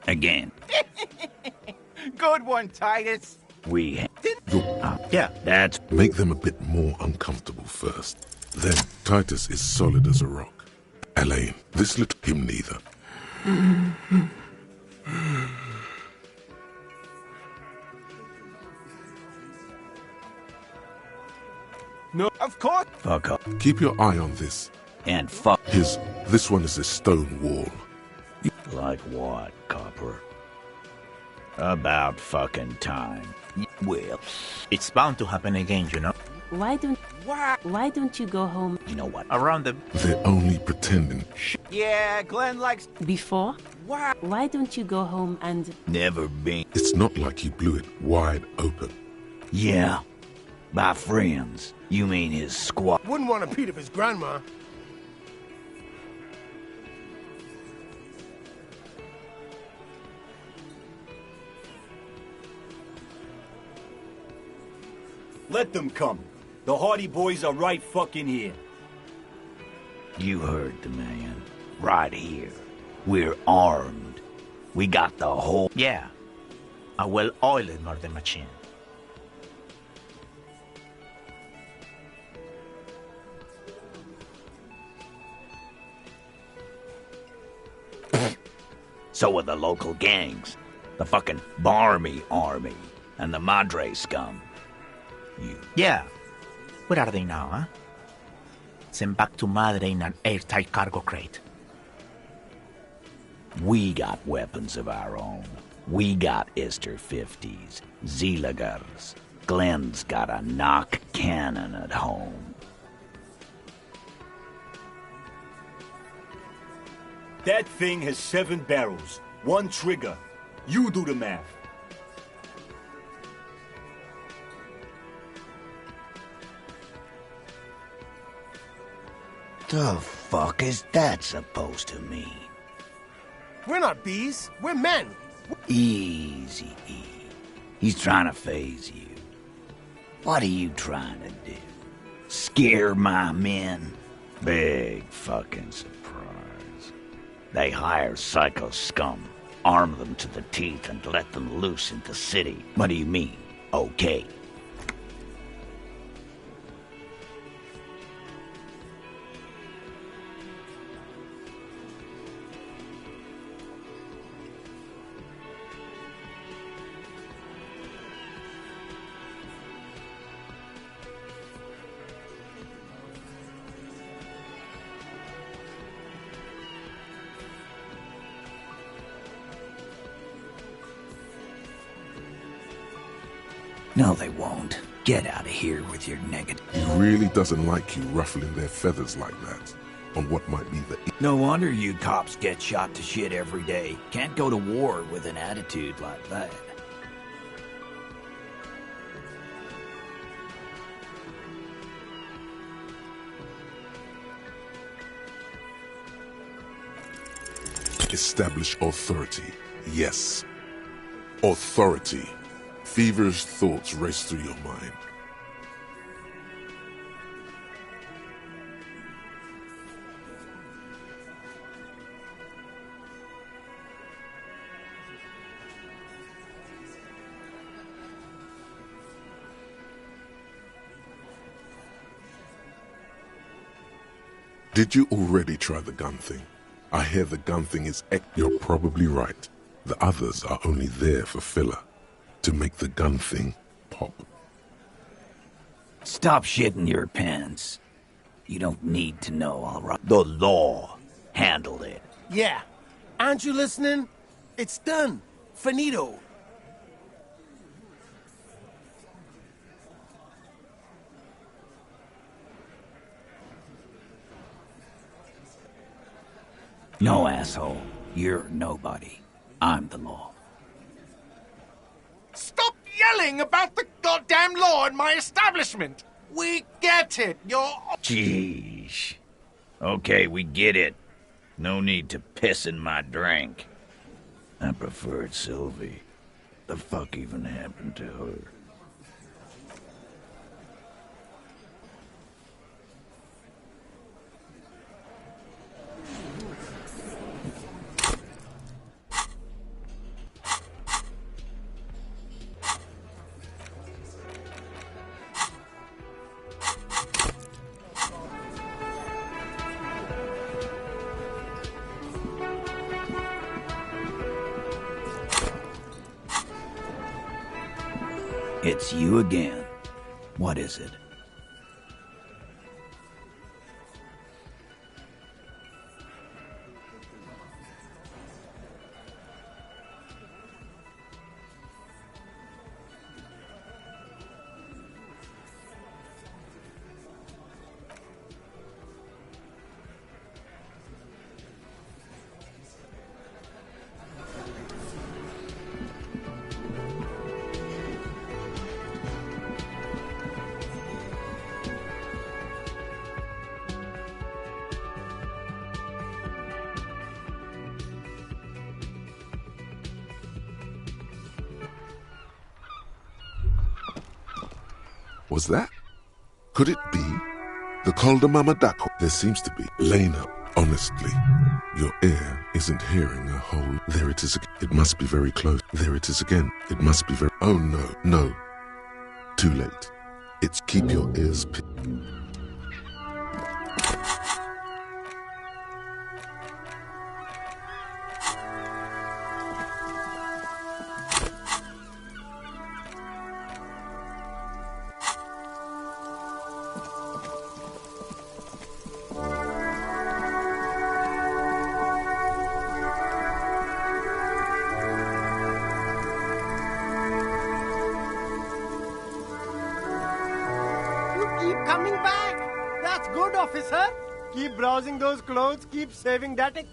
Again. Good one, Titus. Yeah, that's... Make them a bit more uncomfortable first. Then Titus is solid as a rock. Elaine, this little him neither. No, of course. Fuck up. Keep your eye on this. And fuck... This one is a stone wall. Like what, Copper? About fucking time. Well, It's bound to happen again, you know? Why don't you go home you know what? Around the... They're only pretending. Yeah, Glenn likes... before? Why don't you go home and... Never been... It's not like you blew it wide open. Yeah. By friends. You mean his squad? Wouldn't want to beat up his grandma. Let them come. The Hardy Boys are right fucking here. You heard the man. Right here. We're armed. We got the whole... Yeah. A well-oiled murder machine. So are the local gangs. The fucking Barmy Army. And the Madre scum. Yeah. Where are they now, huh? Sent back to Madre in an airtight cargo crate. We got weapons of our own. We got Ister 50s, Zeelagers. Glenn's got a knock cannon at home. That thing has 7 barrels, 1 trigger. You do the math. The fuck is that supposed to mean? We're not bees. We're men. Easy, E. He's trying to phase you. What are you trying to do? Scare my men? Big fucking surprise. They hire psycho scum, arm them to the teeth, and let them loose in the city. What do you mean? Okay. No, they won't. Get out of here with your negative... He really doesn't like you ruffling their feathers like that. On what might be the... No wonder you cops get shot to shit every day. Can't go to war with an attitude like that. Establish authority. Yes. Authority. Feverish thoughts race through your mind. Did you already try the gun thing? I hear the gun thing is You're probably right. The others are only there for filler. To make the gun thing pop. Stop shitting your pants. You don't need to know, all right? The law handled it. Yeah. Aren't you listening? It's done. Finito. No, asshole. You're nobody. I'm the law. Stop yelling about the goddamn law in my establishment! We get it, you're... Jeez. Okay, we get it. No need to piss in my drink. I preferred Sylvie. The fuck even happened to her? It's you again. What is it? Was that? Could it be the Calder Mama Dako? There seems to be. Lena, honestly, your ear isn't hearing a whole. There it is again. It must be very close. There it is again. It must be very. Oh no, no. Too late. It's keep your ears. Keep coming back. That's good, officer. Keep browsing those clothes. Keep saving that.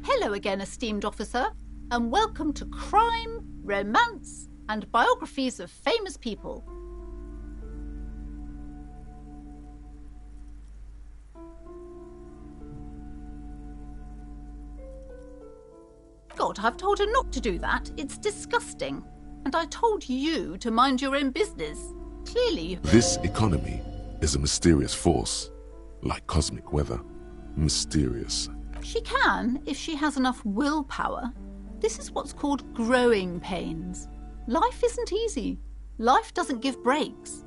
Hello again, esteemed officer, and welcome to Crime, Romance, and Biographies of Famous People. God, I've told her not to do that. It's disgusting. And I told you to mind your own business. Clearly. This economy is a mysterious force, like cosmic weather. Mysterious. She can, if she has enough willpower. This is what's called growing pains. Life isn't easy. Life doesn't give breaks.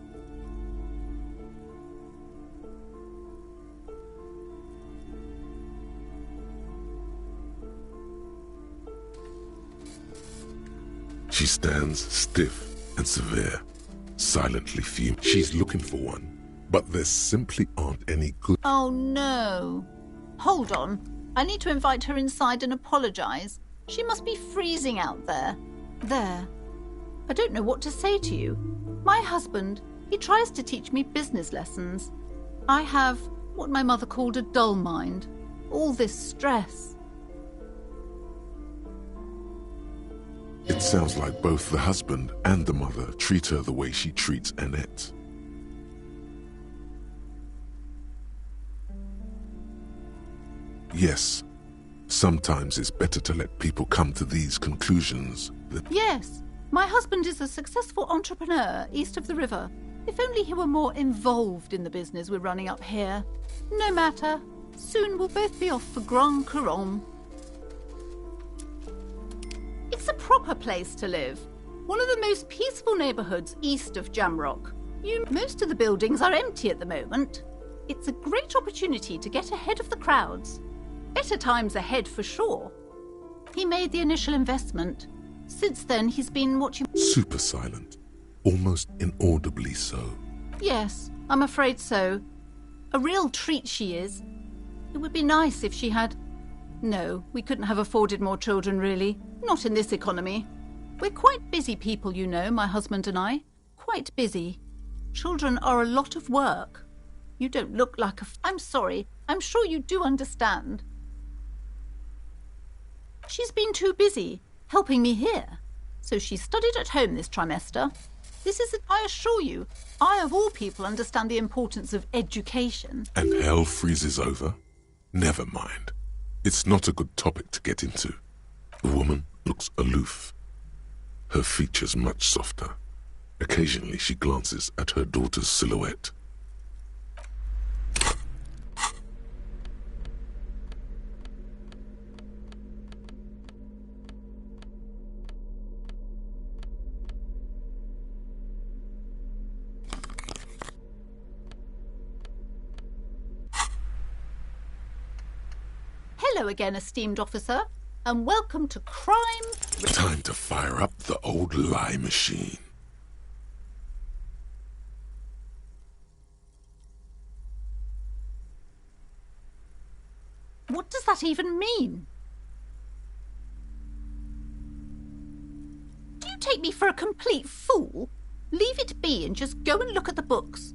She stands stiff and severe, silently fuming. She's looking for one, but there simply aren't any good. Oh no. Hold on. I need to invite her inside and apologise. She must be freezing out there. There. I don't know what to say to you. My husband, he tries to teach me business lessons. I have what my mother called a dull mind. All this stress. It sounds like both the husband and the mother treat her the way she treats Annette. Yes, sometimes it's better to let people come to these conclusions than... Yes, my husband is a successful entrepreneur east of the river. If only he were more involved in the business we're running up here. No matter. Soon we'll both be off for Grand Couronne. It's a proper place to live. One of the most peaceful neighbourhoods east of Jamrock. Most of the buildings are empty at the moment. It's a great opportunity to get ahead of the crowds. Better times ahead for sure. He made the initial investment. Since then, he's been watching... Super silent. Almost inaudibly so. Yes, I'm afraid so. A real treat she is. It would be nice if she had... No, we couldn't have afforded more children, really. Not in this economy. We're quite busy people, you know, my husband and I. Quite busy. Children are a lot of work. You don't look like a... I'm sorry. I'm sure you do understand. She's been too busy helping me here. So she studied at home this trimester. This is, I assure you, I of all people understand the importance of education. And hell freezes over? Never mind. It's not a good topic to get into. The woman looks aloof. Her features much softer. Occasionally she glances at her daughter's silhouette. Hello again, esteemed officer, and welcome to Crime... Time to fire up the old lie machine. What does that even mean? Do you take me for a complete fool? Leave it be and just go and look at the books.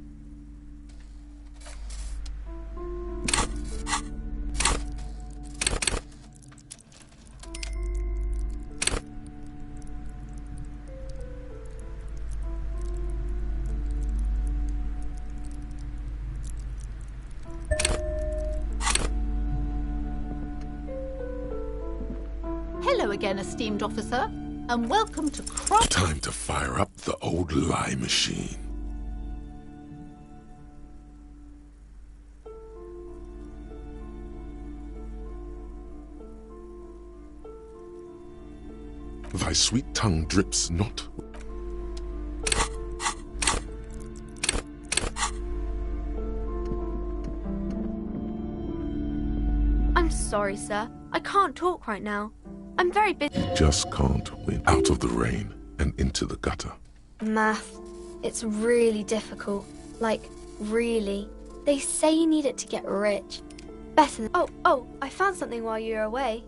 Hello again, esteemed officer, and welcome to Crime... Time to fire up the old lie machine. Thy sweet tongue drips not... I'm sorry, sir. I can't talk right now. I'm very busy. You just can't win. Out of the rain and into the gutter. Math. It's really difficult. Like, really. They say you need it to get rich. Better than... Oh, I found something while you were away.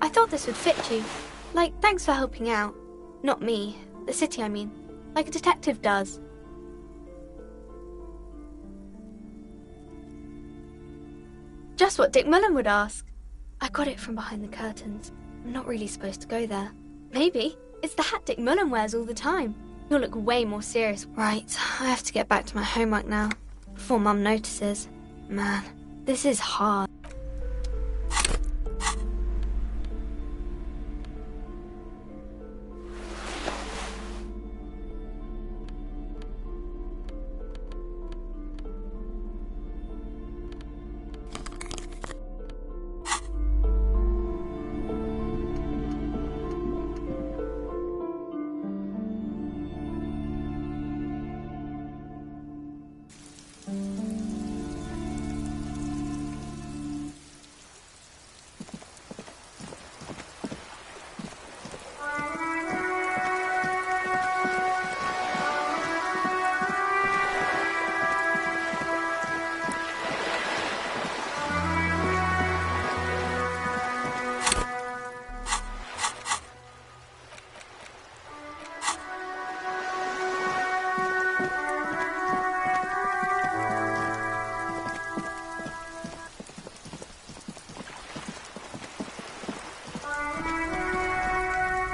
I thought this would fit you. Like, thanks for helping out. Not me. The city, I mean. Like a detective does. Just what Dick Mullen would ask. I got it from behind the curtains. I'm not really supposed to go there. Maybe. It's the hat Dick Mullen wears all the time. You'll look way more serious. Right, I have to get back to my homework now. Before Mum notices. Man, this is hard.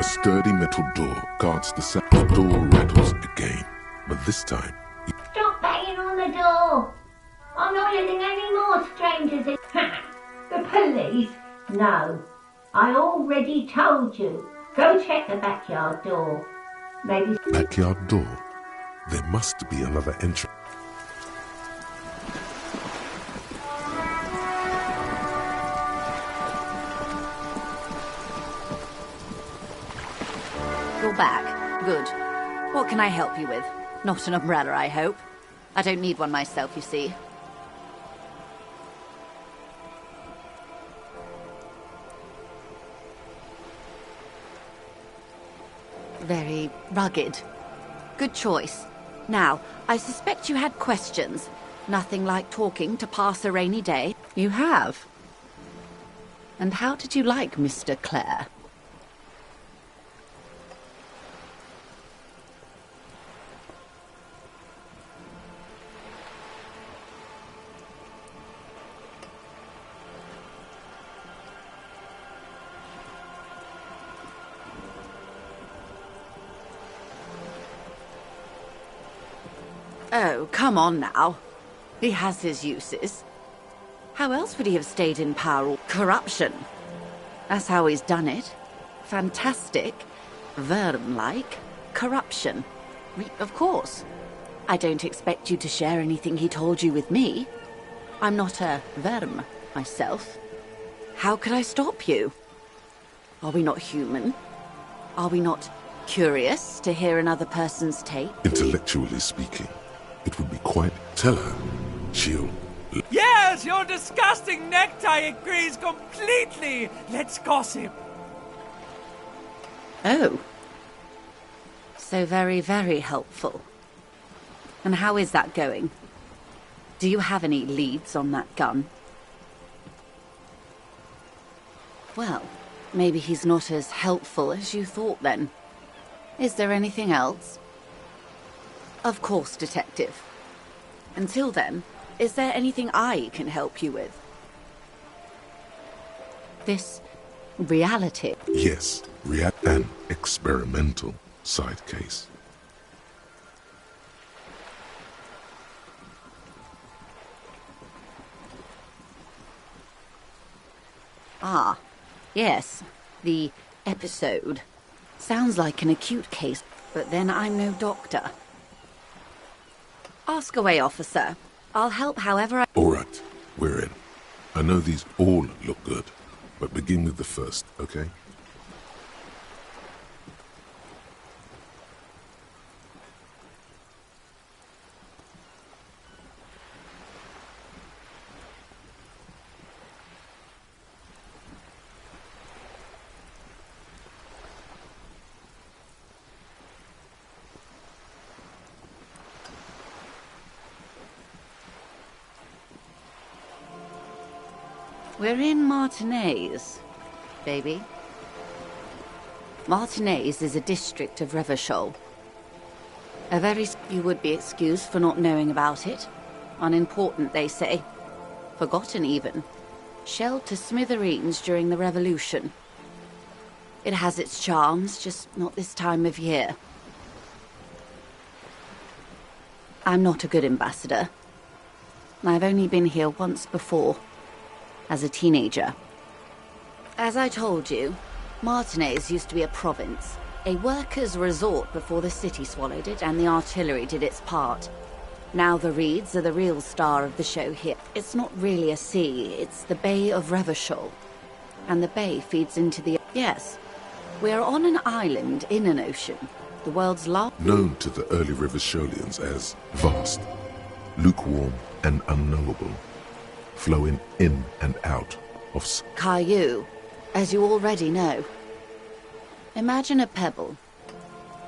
sturdy metal door guards the sound. The door rattles again, but this time... Stop banging on the door! I'm not letting any more strangers in. The police? No. I already told you. Go check the backyard door. Maybe... Backyard door? There must be another entrance. You're back. Good. What can I help you with? Not an umbrella, I hope. I don't need one myself, you see. Very rugged. Good choice. Now, I suspect you had questions. Nothing like talking to pass a rainy day. You have. And how did you like Mr. Clare? Oh, come on now. He has his uses. How else would he have stayed in power? Corruption. That's how he's done it. Fantastic, Verm-like corruption. Of course. I don't expect you to share anything he told you with me. I'm not a Verm myself. How could I stop you? Are we not human? Are we not curious to hear another person's take? Intellectually speaking, it would be quite... Tell her. She'll... Yes, your disgusting necktie agrees completely. Let's gossip. Oh. So very, very helpful. And how is that going? Do you have any leads on that gun? Well, maybe he's not as helpful as you thought then. Is there anything else? Of course, Detective. Until then, is there anything I can help you with? This reality? Yes, an experimental side case. Ah, yes, the episode. Sounds like an acute case, but then I'm no doctor. Ask away, officer. I'll help however I... All right, we're in. I know these all look good, but begin with the first, okay? We're in Martinez, baby. Martinez is a district of Revachol. You would be excused for not knowing about it. Unimportant, they say. Forgotten, even. Shelled to smithereens during the Revolution. It has its charms, just not this time of year. I'm not a good ambassador. I've only been here once before. As a teenager. As I told you, Martinez used to be a province, a workers' resort before the city swallowed it and the artillery did its part. Now the Reeds are the real star of the show here. It's not really a sea, it's the Bay of Revachol. And the bay feeds into the... Yes, we're on an island in an ocean, the world's largest... Known to the early Revacholians as vast, lukewarm and unknowable. Flowing in and out of... Caillou, as you already know. Imagine a pebble.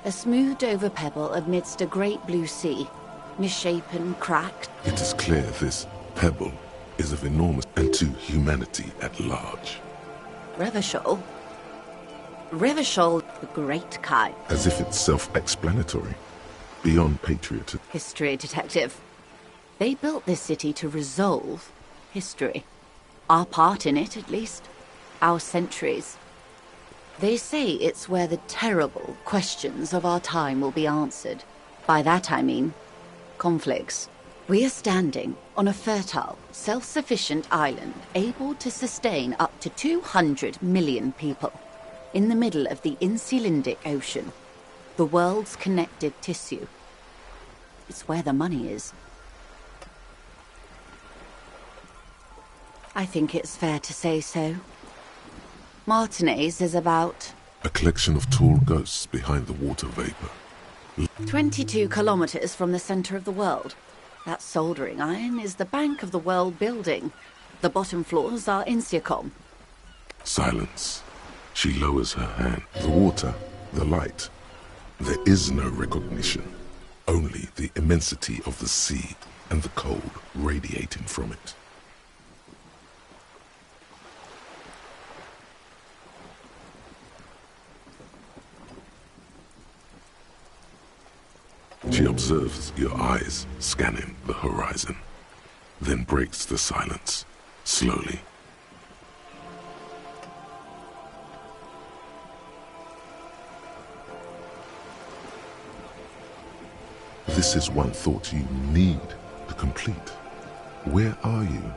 A smoothed-over pebble amidst a great blue sea. Misshapen, cracked. It is clear this pebble is of enormous... and to humanity at large. Revachol? Revachol, the great kind. As if it's self-explanatory. Beyond patriotism. History, Detective. They built this city to resolve history. Our part in it, at least. Our centuries. They say it's where the terrible questions of our time will be answered. By that I mean conflicts. We are standing on a fertile, self-sufficient island able to sustain up to 200 million people in the middle of the Insulindic Ocean, the world's connective tissue. It's where the money is. I think it's fair to say so. Martinez is about... a collection of tall ghosts behind the water vapor. 22 kilometers from the center of the world. That soldering iron is the bank of the world building. The bottom floors are Insiacom. Silence. She lowers her hand. The water, the light. There is no recognition. Only the immensity of the sea and the cold radiating from it. She observes your eyes scanning the horizon, then breaks the silence, slowly. This is one thought you need to complete. Where are you?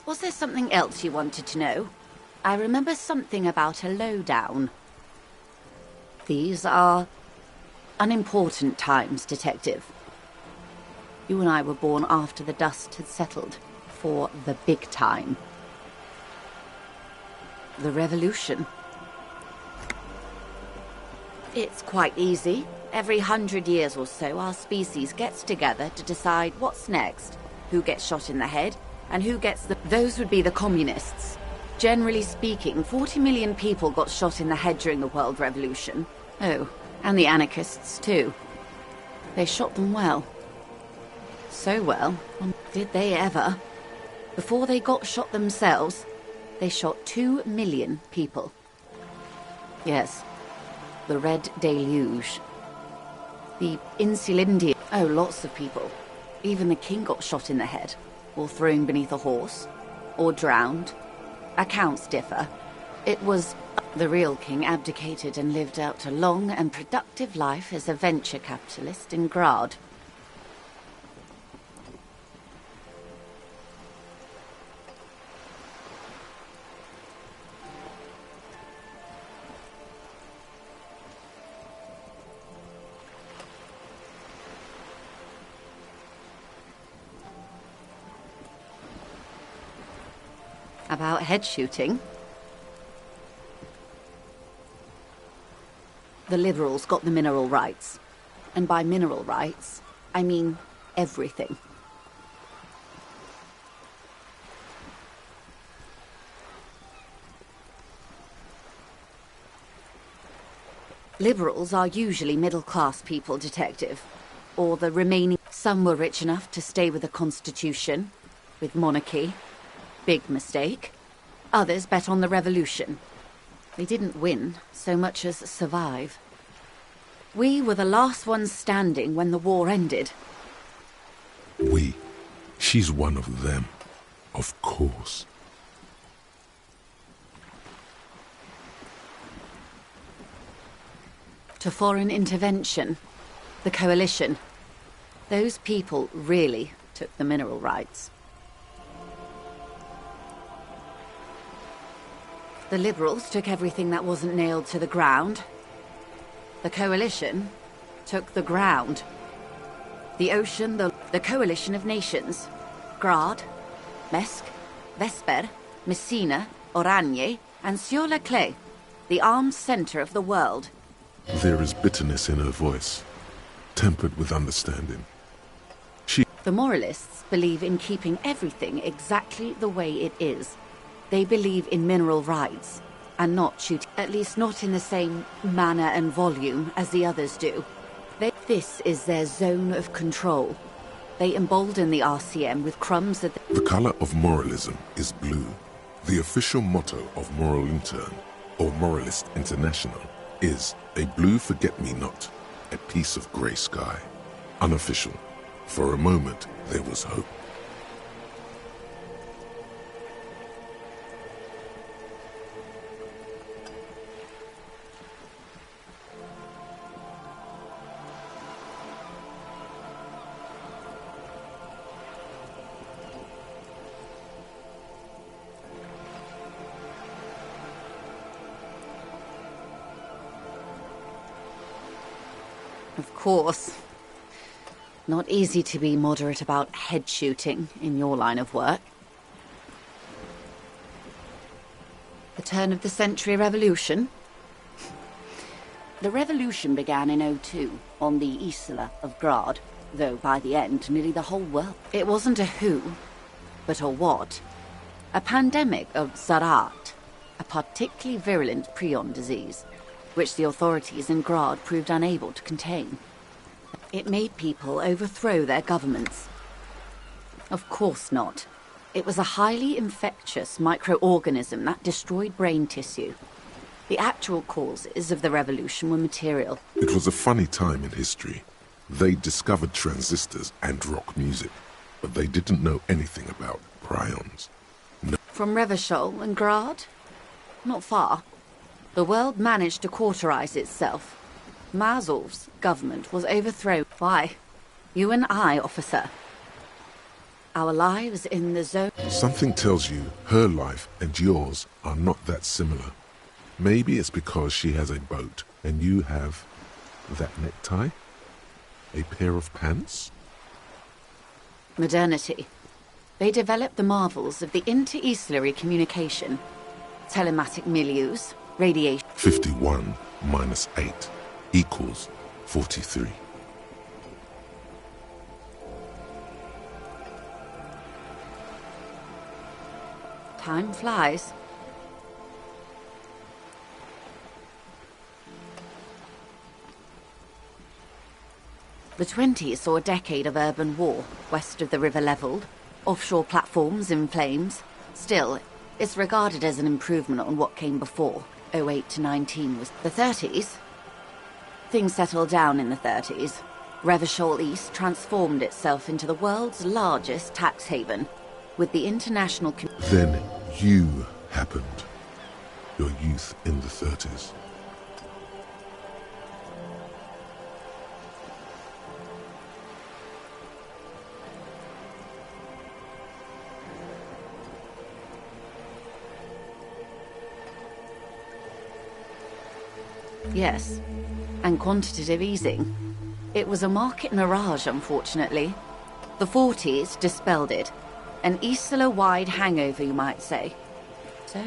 Was there something else you wanted to know? I remember something about a lowdown. These are unimportant times, Detective. You and I were born after the dust had settled for the big time. The revolution. It's quite easy. Every 100 years or so, our species gets together to decide what's next, who gets shot in the head, and who gets the... Those would be the communists. Generally speaking, 40 million people got shot in the head during the World Revolution. Oh, and the anarchists too. They shot them well. So well, did they ever? Before they got shot themselves, they shot 2 million people. Yes, the Red Deluge. The Insulindia. Oh, lots of people. Even the king got shot in the head, or thrown beneath a horse, or drowned. Accounts differ. It was... The real king abdicated and lived out a long and productive life as a venture capitalist in Grad. About head shooting? The liberals got the mineral rights. And by mineral rights, I mean everything. Liberals are usually middle-class people, Detective. Or the remaining... Some were rich enough to stay with the Constitution, with monarchy. Big mistake. Others bet on the revolution. They didn't win so much as survive. We were the last ones standing when the war ended. We? She's one of them. Of course. To foreign intervention. The coalition. Those people really took the mineral rights. The liberals took everything that wasn't nailed to the ground. The coalition took the ground. The ocean, the coalition of nations. Grad, Mesk, Vesper, Messina, Oranje, and Sur-le-Clay, the armed center of the world. There is bitterness in her voice, tempered with understanding. The moralists believe in keeping everything exactly the way it is. They believe in mineral rights, and not shooting, at least not in the same manner and volume as the others do. This is their zone of control. They embolden the RCM with crumbs that... The color of moralism is blue. The official motto of Moral Intern, or Moralist International, is a blue forget-me-not, a piece of grey sky. Unofficial. For a moment, there was hope. Of course. Not easy to be moderate about head shooting in your line of work. The turn of the century revolution? The revolution began in '02 on the Isla of Grad, though by the end, nearly the whole world. It wasn't a who, but a what. A pandemic of Zarat, a particularly virulent prion disease, which the authorities in Grad proved unable to contain. It made people overthrow their governments. Of course not. It was a highly infectious microorganism that destroyed brain tissue. The actual causes of the revolution were material. It was a funny time in history. They discovered transistors and rock music, but they didn't know anything about prions. No. From Revachol and Grad? Not far. The world managed to cauterize itself. Mazov's government was overthrown. Why? You and I, officer. Our lives in the zone... Something tells you her life and yours are not that similar. Maybe it's because she has a boat and you have that necktie? A pair of pants? Modernity. They developed the marvels of the inter-estuary communication. Telematic milieus, radiation... 51 minus 8 equals 43. Time flies. The 20s saw a decade of urban war, west of the river leveled, offshore platforms in flames. Still, it's regarded as an improvement on what came before. 08 to 19 was the 30s. Things settled down in the 30s. Revachol East transformed itself into the world's largest tax haven, with the international... Then you happened. Your youth in the 30s. Yes, and quantitative easing. It was a market mirage, unfortunately. The 40s dispelled it. An Isla-wide hangover, you might say. So,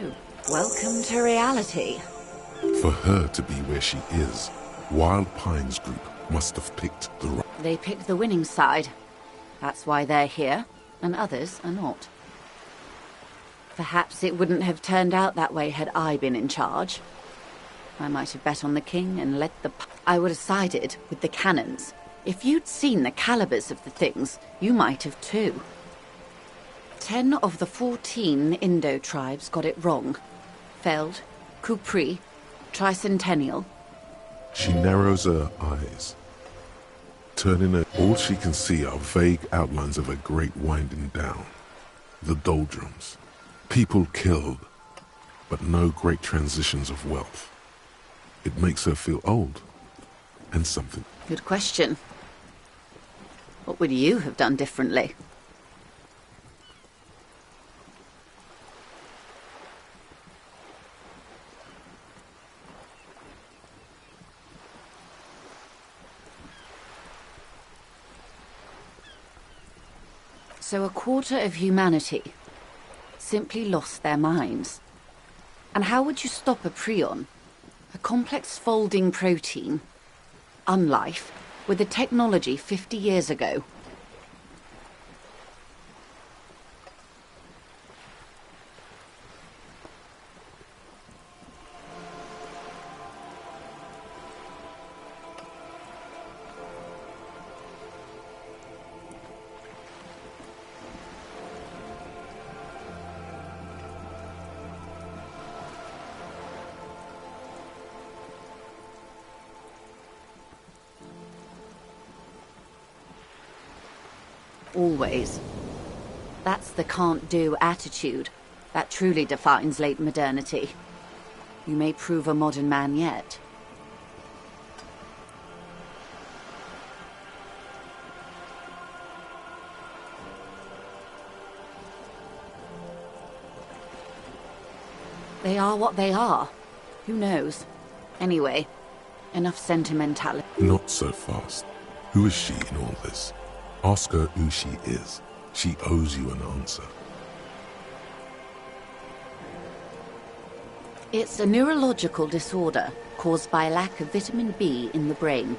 welcome to reality. For her to be where she is, Wild Pines Group must have picked the right... They picked the winning side. That's why they're here, and others are not. Perhaps it wouldn't have turned out that way had I been in charge. I might have bet on the king and let the... I would have sided with the cannons. If you'd seen the calibers of the things, you might have too. 10 of the 14 Indo tribes got it wrong. Feld, Kupri, Tricentennial. She narrows her eyes. Turning her... All she can see are vague outlines of a great winding down. The doldrums. People killed, but no great transitions of wealth. It makes her feel old. And something. Good question. What would you have done differently? So a quarter of humanity simply lost their minds. And how would you stop a prion? A complex folding protein, unlife, with the technology 50 years ago. Always. That's the can't-do attitude that truly defines late modernity. You may prove a modern man yet. They are what they are. Who knows? Anyway, Enough sentimentality. Not so fast. Who is she in all this? Ask her who she is. She owes you an answer. It's a neurological disorder caused by lack of vitamin B in the brain.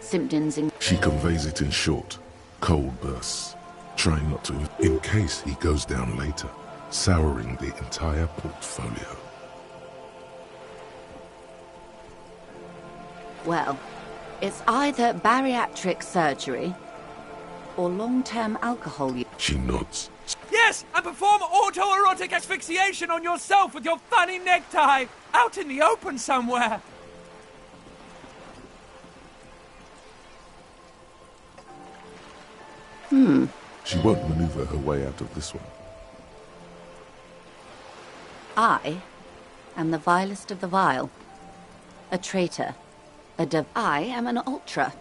Symptoms in... She conveys it in short, cold bursts, trying not to, in case he goes down later, souring the entire portfolio. Well, it's either bariatric surgery or long-term alcohol use. She nods. Yes, and perform autoerotic asphyxiation on yourself with your funny necktie, out in the open somewhere. She won't maneuver her way out of this one. I am the vilest of the vile. A traitor. I am an ultra.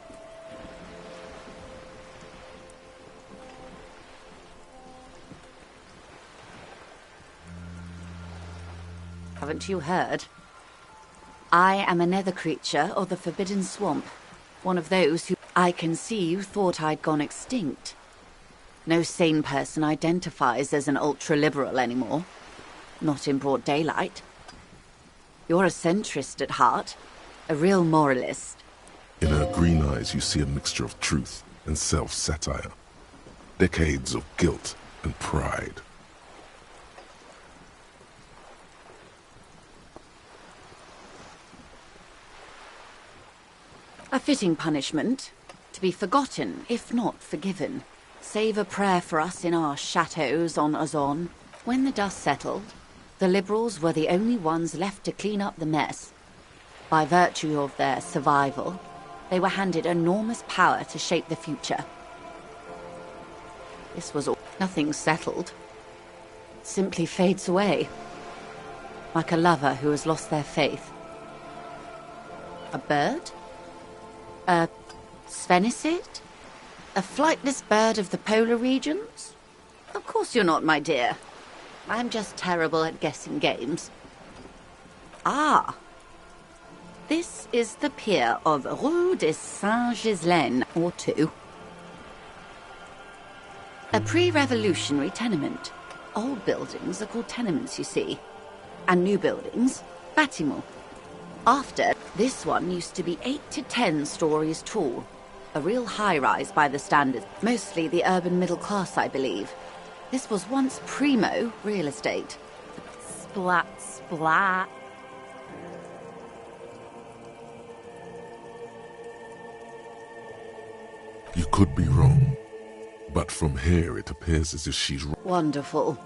Haven't you heard? I am a nether creature of the Forbidden Swamp. One of those who I can see you thought I'd gone extinct. No sane person identifies as an ultra-liberal anymore. Not in broad daylight. You're a centrist at heart. A real moralist. In her green eyes you see a mixture of truth and self-satire. Decades of guilt and pride. A fitting punishment. To be forgotten, if not forgiven. Save a prayer for us in our chateaux on Ozon. When the dust settled, the Liberals were the only ones left to clean up the mess. By virtue of their survival, they were handed enormous power to shape the future. This was all. Nothing settled. It simply fades away. Like a lover who has lost their faith. A bird? A sphenicid? A flightless bird of the polar regions? Of course you're not, my dear. I'm just terrible at guessing games. Ah. This is the pier of Rue de Saint-Ghislain, or 2. A pre-revolutionary tenement. Old buildings are called tenements, you see. And new buildings, bâtiments. After, this one used to be 8 to 10 stories tall. A real high-rise by the standards. Mostly the urban middle class, I believe. This was once primo real estate. Splat, splat. You could be wrong, but from here it appears as if she's wrong. Wonderful.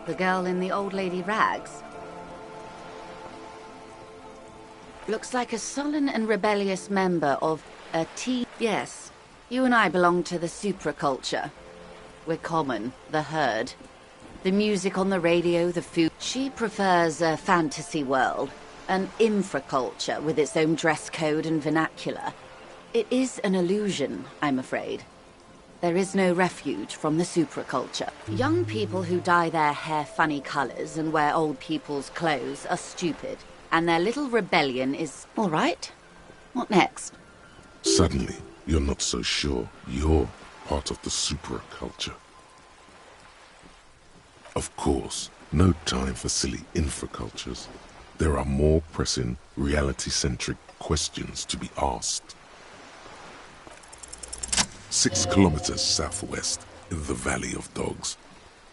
The girl in the old lady rags. Looks like a sullen and rebellious member of a Yes, you and I belong to the supraculture. We're common, the herd. The music on the radio, the food. She prefers a fantasy world, an infraculture with its own dress code and vernacular. It is an illusion, I'm afraid. There is no refuge from the supraculture. Young people who dye their hair funny colors and wear old people's clothes are stupid, and their little rebellion is... All right. What next? Suddenly, you're not so sure you're part of the supraculture. Of course, no time for silly infracultures. There are more pressing, reality-centric questions to be asked. 6 kilometers southwest, in the Valley of Dogs,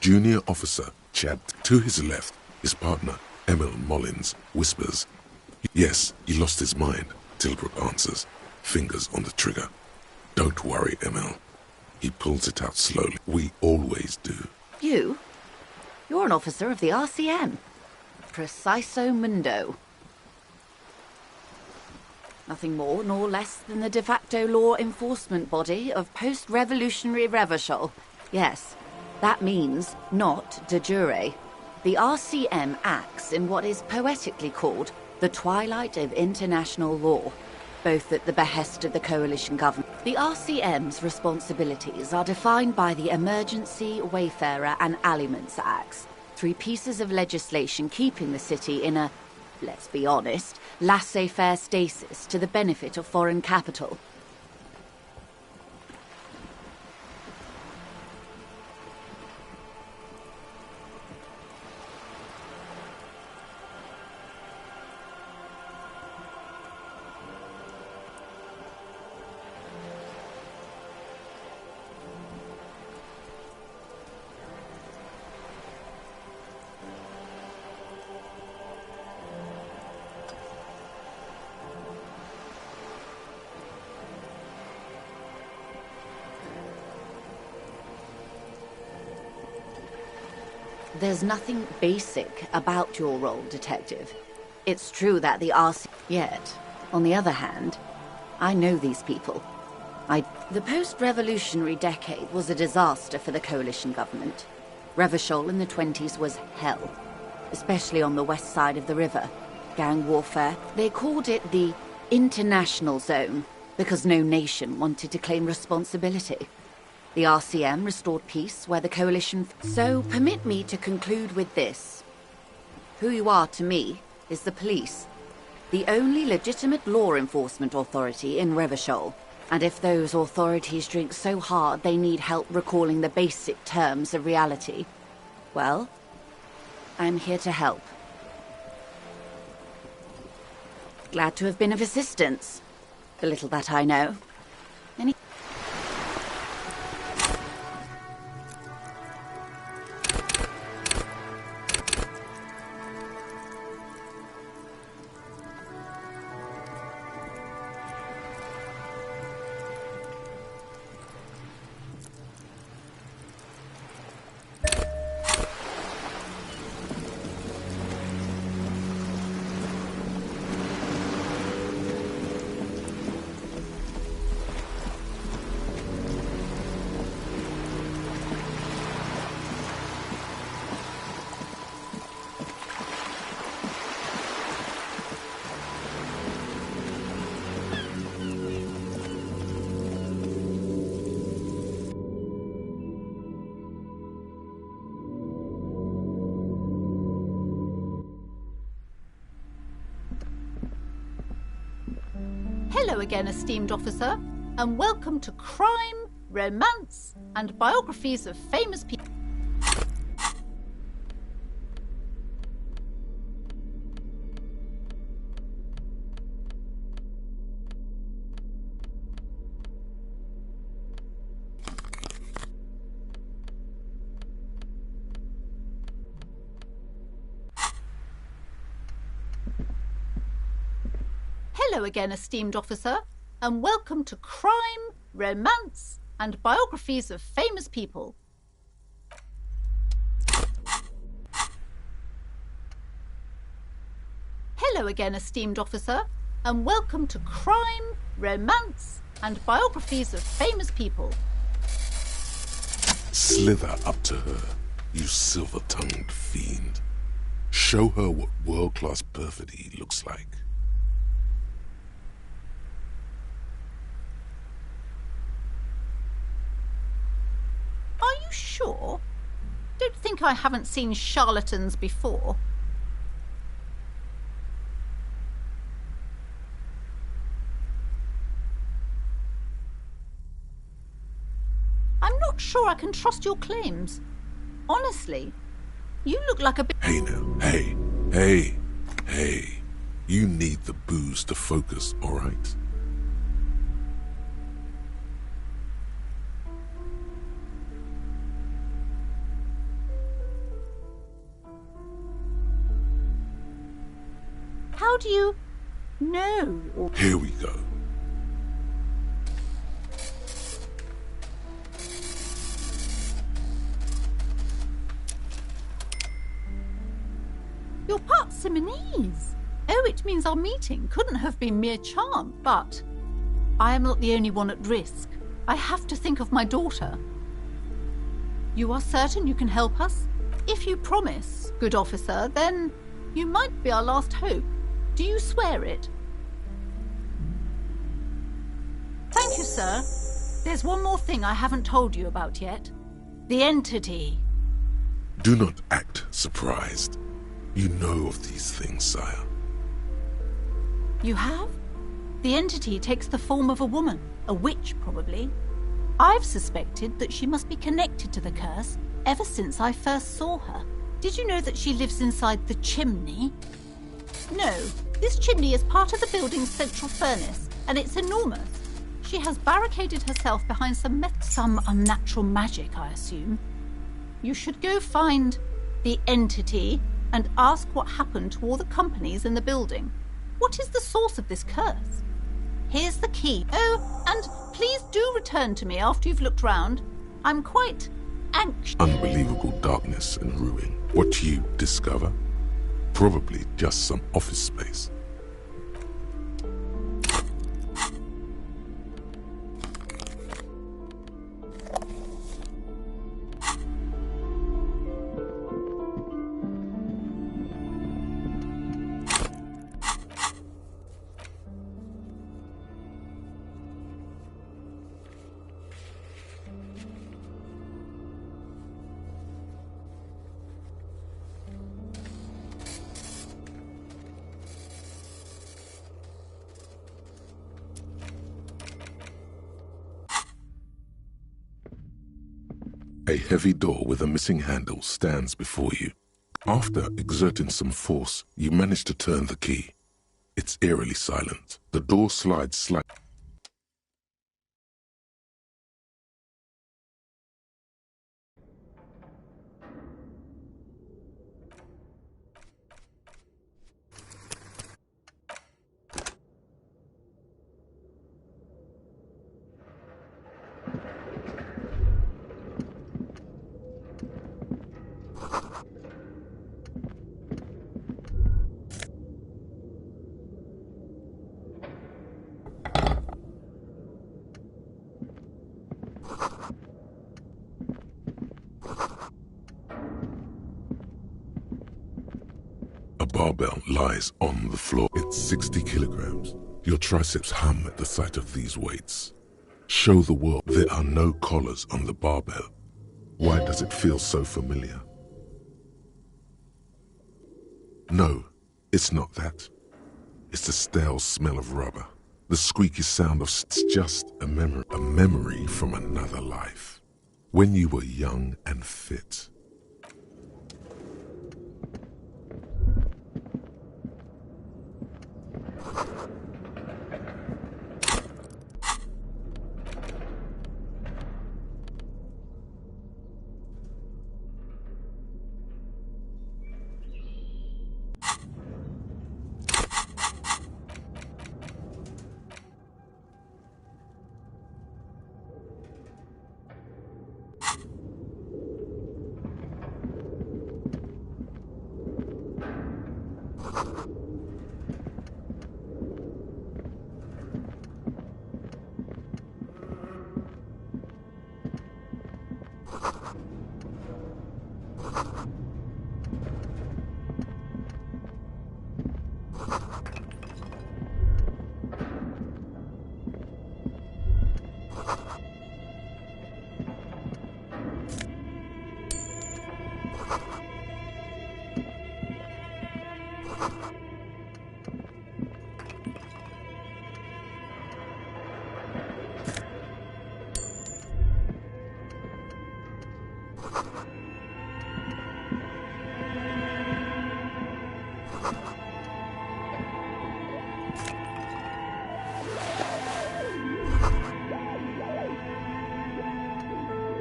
Junior Officer Chad, to his left, his partner, Emil Mullins, whispers, "Yes, he lost his mind," Tilbrook answers, fingers on the trigger. "Don't worry, Emil." He pulls it out slowly. "We always do." You? You're an officer of the RCM. Preciso mundo. Nothing more nor less than the de facto law enforcement body of post-revolutionary Revachol. Yes, that means not de jure. The RCM acts in what is poetically called the twilight of international law. both at the behest of the coalition government. The RCM's responsibilities are defined by the Emergency, Wayfarer and Aliments Acts, 3 pieces of legislation keeping the city in a, let's be honest, laissez-faire stasis to the benefit of foreign capital. There's nothing basic about your role, Detective. It's true that the RC... Yet, on the other hand, I know these people. The post-revolutionary decade was a disaster for the coalition government. Revachol in the 20s was hell, especially on the west side of the river. Gang warfare. They called it the international zone because no nation wanted to claim responsibility. The RCM restored peace where the coalition... So permit me to conclude with this. Who you are to me is the police, the only legitimate law enforcement authority in Revachol. And if those authorities drink so hard they need help recalling the basic terms of reality, well, I'm here to help. Glad to have been of assistance, the little that I know. Hello again, esteemed officer, and welcome to Crime, Romance, and Biographies of Famous People. Hello again, esteemed officer, and welcome to Crime, Romance, and Biographies of Famous People. Hello again, esteemed officer, and welcome to Crime, Romance, and Biographies of Famous People. Slither up to her, you silver-tongued fiend. Show her what world-class perfidy looks like. Are you sure? Don't think I haven't seen charlatans before. I'm not sure I can trust your claims. Honestly, you look like a bit... Hey now, hey. You need the booze to focus, all right? How do you know? Here we go. You're part Simonese. Oh, it means our meeting couldn't have been mere chance, but I am not the only one at risk. I have to think of my daughter. You are certain you can help us? If you promise, good officer, then you might be our last hope. Do you swear it? sir. There's one more thing I haven't told you about yet. The entity. Do not act surprised. You know of these things, sire. You have? The entity takes the form of a woman, a witch probably. I've suspected that she must be connected to the curse ever since I first saw her. Did you know that she lives inside the chimney? No, this chimney is part of the building's central furnace, and it's enormous. She has barricaded herself behind some unnatural magic, I assume. You should go find the entity and ask what happened to all the companies in the building. What is the source of this curse? Here's the key. Oh, and please do return to me after you've looked round. I'm quite anxious. Unbelievable darkness and ruin. What you discover? Probably just some office space. A heavy door with a missing handle stands before you. After exerting some force, you manage to turn the key. It's eerily silent. The door slides slightly. A barbell lies on the floor. It's 60 kilograms. Your triceps hum at the sight of these weights. Show the world there are no collars on the barbell. Why does it feel so familiar? No, it's not that. It's the stale smell of rubber. The squeaky sound of just a memory from another life. When you were young and fit.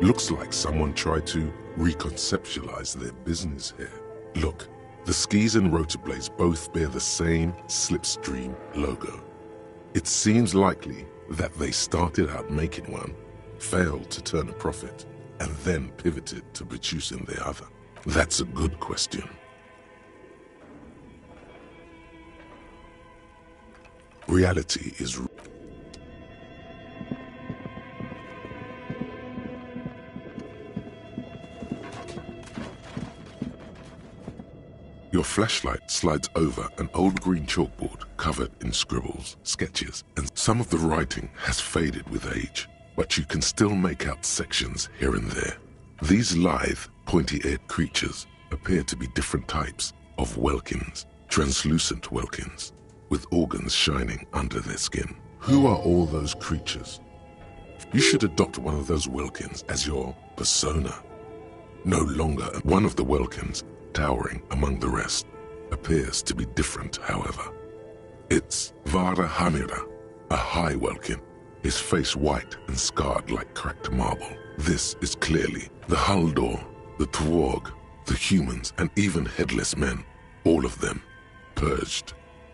Looks like someone tried to reconceptualize their business here. Look, the skis and rotor blades both bear the same Slipstream logo. It seems likely that they started out making one, failed to turn a profit, and then pivoted to producing the other. That's a good question. Reality is Your flashlight slides over an old green chalkboard covered in scribbles, sketches, and some of the writing has faded with age, but you can still make out sections here and there. These lithe, pointy-eared creatures appear to be different types of Welkins, translucent Welkins, with organs shining under their skin. Who are all those creatures? You should adopt one of those Welkins as your persona. No longer one of the Welkins, towering among the rest, appears to be different, however. It's Vara Hamira, a high Welkin, his face white and scarred like cracked marble. This is clearly the Haldor, the Twarg, the humans, and even headless men, all of them purged.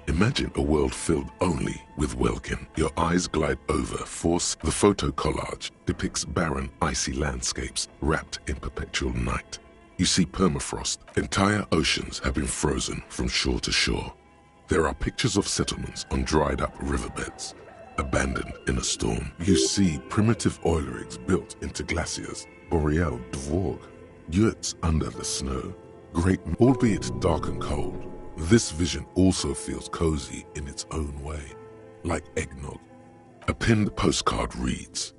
Imagine a world filled only with Welkin. Your eyes glide over force. The photo collage depicts barren, icy landscapes wrapped in perpetual night. You see permafrost. Entire oceans have been frozen from shore to shore. There are pictures of settlements on dried-up riverbeds, abandoned in a storm. You see primitive oil rigs built into glaciers, boreal dvorg, yurts under the snow, great, albeit dark and cold. This vision also feels cozy in its own way, like eggnog. A pinned postcard reads,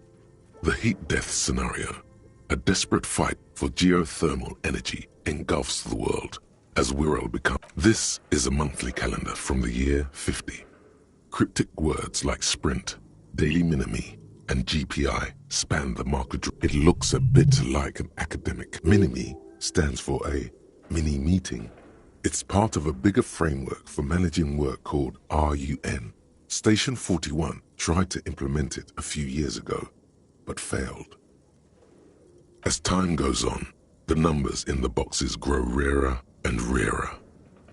"The heat death scenario. A desperate fight for geothermal energy engulfs the world as Wirral becomes." This is a monthly calendar from the year 50. Cryptic words like sprint, daily minimi, and GPI span the market. It looks a bit like an academic. Minimi stands for a mini meeting. It's part of a bigger framework for managing work called RUN. Station 41 tried to implement it a few years ago, but failed. As time goes on, the numbers in the boxes grow rarer and rarer.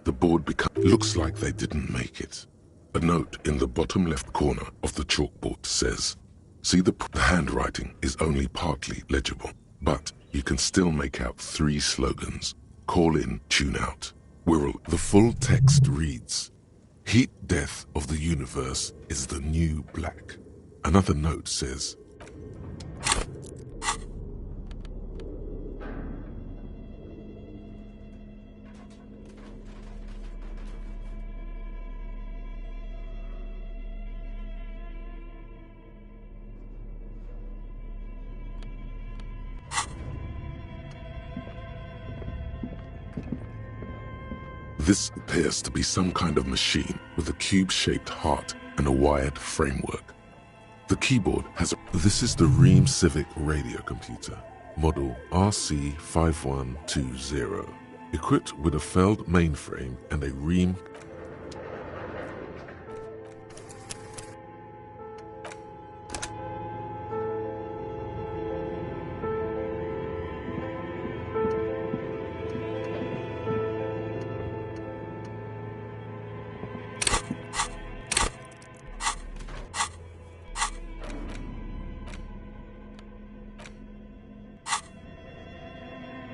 The board looks like they didn't make it. A note in the bottom left corner of the chalkboard says, "See, the handwriting is only partly legible, but you can still make out 3 slogans. Call in, tune out." Wirral. The full text reads, "Heat death of the universe is the new black." Another note says, this appears to be some kind of machine with a cube-shaped heart and a wired framework. The keyboard has This is the Ream Civic radio computer, model RC5120, equipped with a Feld mainframe and a Ream